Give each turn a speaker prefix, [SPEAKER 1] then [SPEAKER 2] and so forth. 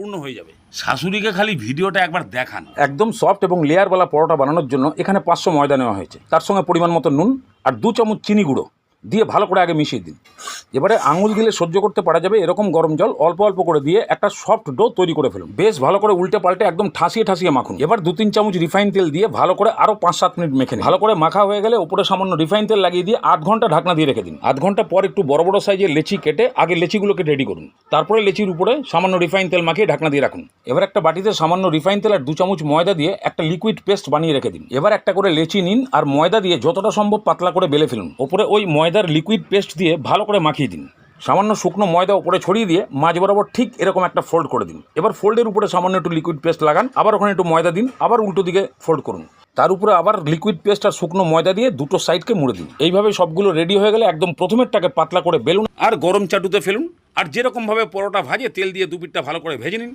[SPEAKER 1] পরিপূর্ণ হয়ে যাবে। শাশুড়িকে খালি ভিডিওটা একবার দেখান।
[SPEAKER 2] একদম সফট এবং লেয়ারওয়ালা পরোটা বানানোর জন্য এখানে 500 ময়দা নেওয়া হয়েছে, তার সঙ্গে পরিমাণ মতো নুন আর 2 চামচ চিনি গুঁড়ো দিয়ে ভালো করে আগে মিশিয়ে দিন। এবারে আঙুল দিলে সহ্য করতে পারা যাবে এরকম গরম জল অল্প অল্প করে দিয়ে একটা সফট ডো তৈরি করে ফেলুন। বেশ ভালো করে উল্টে পাল্টে একদম ঠাসিয়ে মাখুন। এবার 2-3 চামচ রিফাইন তেল দিয়ে ভালো করে আরও 5-7 মিনিট মেখে নিন। ভালো করে মাখা হয়ে গেলে উপরে সামান্য রিফাইন তেল লাগিয়ে দিয়ে 8 ঘন্টা ঢাকনা দিয়ে রেখে দিন। 8 ঘন্টা পর একটু বড় বড় সাইজের লেচি কেটে আগে লেচিগুলোকে রেডি করুন, তারপরে লেচির উপরে সামান্য রিফাইন তেল মাখিয়ে ঢাকনা দিয়ে রাখুন। এবার একটা বাটিতে সামান্য রিফাইন তেল আর 2 চামচ ময়দা দিয়ে একটা লিকুইড পেস্ট বানিয়ে রেখে দিন। এবার একটা করে লেচি নিন আর ময়দা দিয়ে যতটা সম্ভব পাতলা করে বেলে ফেলুন। ওপরে ওই ময়দার লিকুইড পেস্ট দিয়ে ভালো করে মাখিয়ে দিন। সামান্য শুকনো ময়দা উপরে ছড়িয়ে দিয়ে মাঝ বরাবর ঠিক এরকম একটা ফোল্ড করে দিন। এবার ফোল্ডের উপরে সামান্য একটু লিকুইড পেস্ট লাগান, আবার ওখানে একটু ময়দা দিন, আবার উল্টো দিকে ফোল্ড করুন। তার উপরে আবার লিকুইড পেস্ট আর শুকনো ময়দা দিয়ে দুটো সাইডকে মুড়ে দিন। এইভাবে সবগুলো রেডি হয়ে গেলে একদম প্রথমেরটাকে পাতলা করে বেলুন আর গরম চাটুতে ফেলুন। আর যেরকমভাবে পরোটা ভাজে তেল দিয়ে 2 পিঠটা ভালো করে ভেজে নিন।